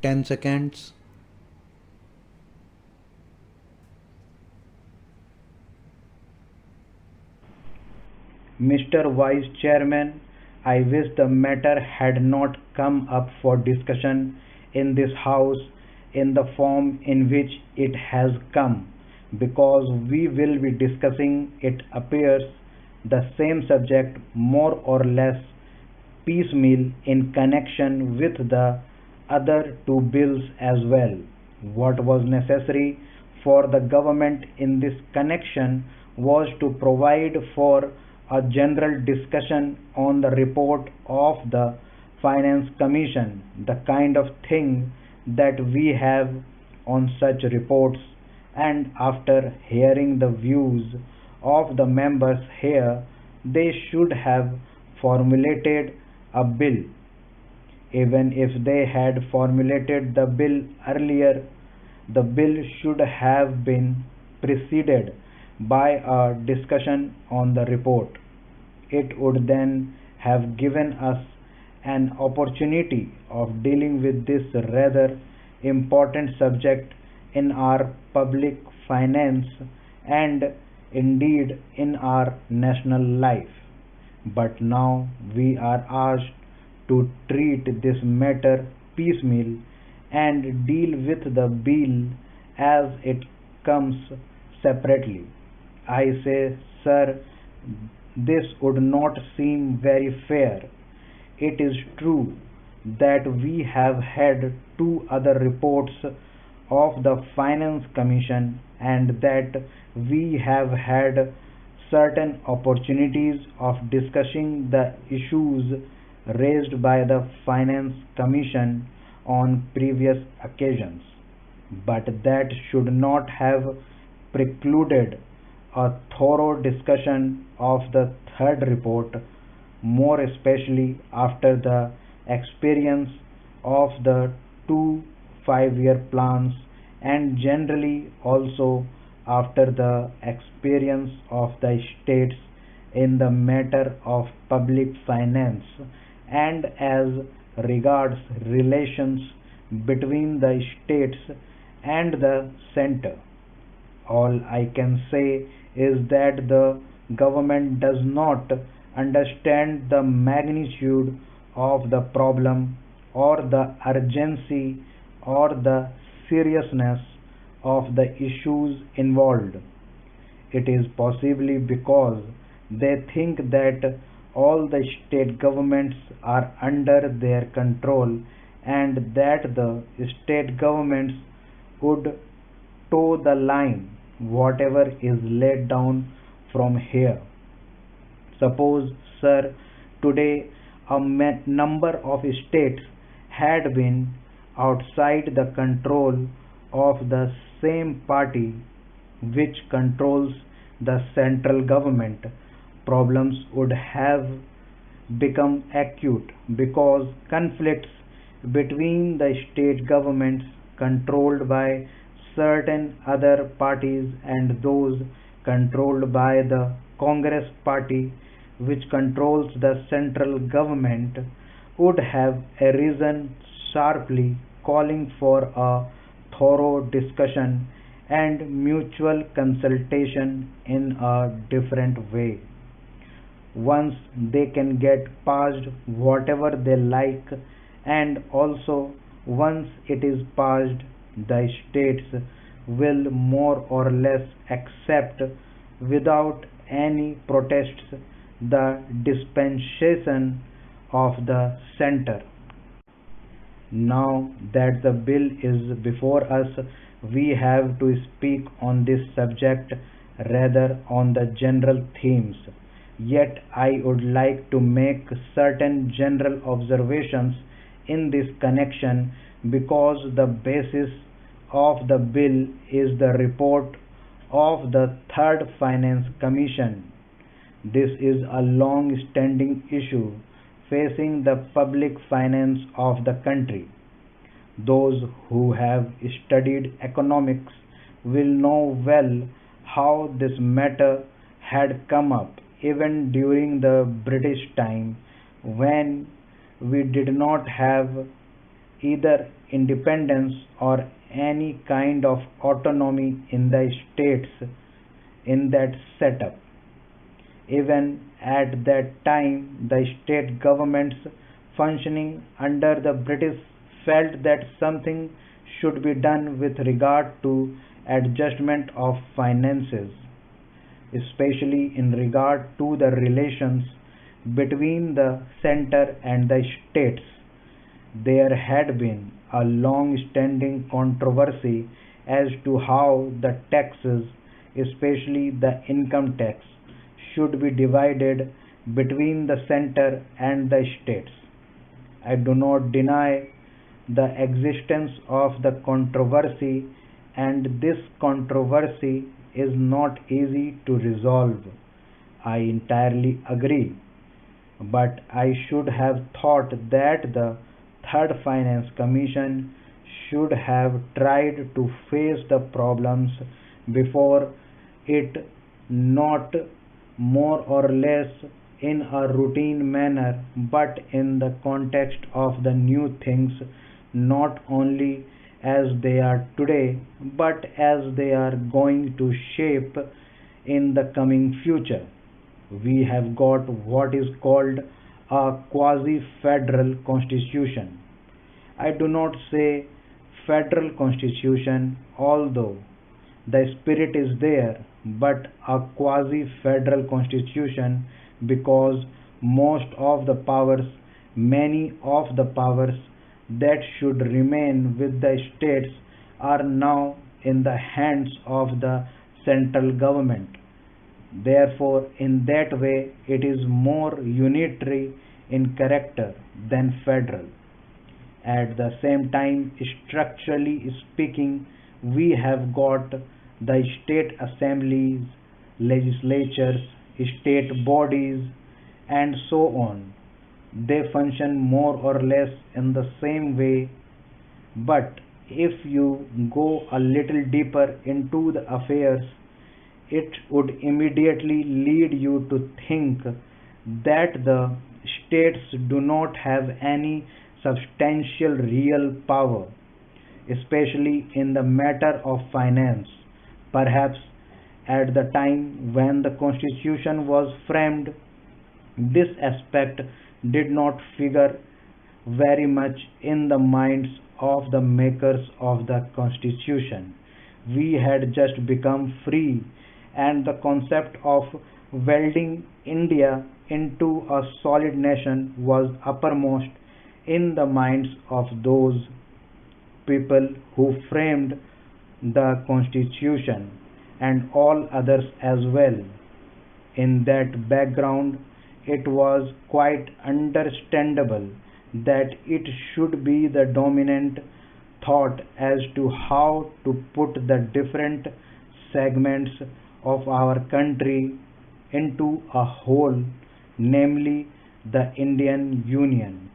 10 seconds. Mr. Vice Chairman, I wish the matter had not come up for discussion in this House in the form in which it has come, because we will be discussing, it appears, the same subject more or less piecemeal in connection with the other two bills as well. What was necessary for the government in this connection was to provide for a general discussion on the report of the Finance Commission, the kind of thing that we have on such reports, and after hearing the views of the members here, they should have formulated a bill. Even if they had formulated the bill earlier, the bill should have been preceded by a discussion on the report. It would then have given us an opportunity of dealing with this rather important subject in our public finance and indeed in our national life. But now we are asked to treat this matter piecemeal and deal with the bill as it comes separately. I say, sir, this would not seem very fair. It is true that we have had two other reports of the Finance Commission and that we have had certain opportunities of discussing the issues raised by the Finance Commission on previous occasions. But that should not have precluded a thorough discussion of the third report, more especially after the experience of the two 5 year plans and generally also after the experience of the states in the matter of public finance and as regards relations between the states and the center. All I can say is that the government does not understand the magnitude of the problem or the urgency or the seriousness of the issues involved. It is possibly because they think that all the state governments are under their control and that the state governments would toe the line whatever is laid down from here. Suppose, sir, today a number of states had been outside the control of the same party which controls the central government. Problems would have become acute because conflicts between the state governments controlled by certain other parties and those controlled by the Congress party which controls the central government would have arisen sharply, calling for a thorough discussion and mutual consultation in a different way. Once they can get passed whatever they like, and also once it is passed, the states will more or less accept without any protests the dispensation of the center. Now that the bill is before us, we have to speak on this subject rather on the general themes. Yet I would like to make certain general observations in this connection because the basis of the bill is the report of the Third Finance Commission. This is a long standing issue facing the public finance of the country. Those who have studied economics will know well how this matter had come up even during the British time when we did not have either independence or any kind of autonomy in the states in that setup. Even at that time, the state governments functioning under the British felt that something should be done with regard to adjustment of finances, especially in regard to the relations between the center and the states. There had been a long-standing controversy as to how the taxes, especially the income tax, should be divided between the center and the states. I do not deny the existence of the controversy, and this controversy is not easy to resolve. I entirely agree, but I should have thought that the Third Finance Commission should have tried to face the problems before it, not more or less in a routine manner, but in the context of the new things, not only as they are today, but as they are going to shape in the coming future. We have got what is called a quasi federal constitution. I do not say federal constitution, although the spirit is there, but a quasi federal constitution because most of the powers, many of the powers that should remain with the states are now in the hands of the central government. Therefore, in that way, it is more unitary in character than federal. At the same time, structurally speaking, we have got the state assemblies, legislatures, state bodies, and so on. They function more or less in the same way, but if you go a little deeper into the affairs, it would immediately lead you to think that the states do not have any substantial real power, especially in the matter of finance. Perhaps at the time when the Constitution was framed, this aspect did not figure very much in the minds of the makers of the Constitution. We had just become free, and the concept of welding India into a solid nation was uppermost in the minds of those people who framed the Constitution and all others as well. In that background, it was quite understandable that it should be the dominant thought as to how to put the different segments of our country into a whole, namely the Indian Union.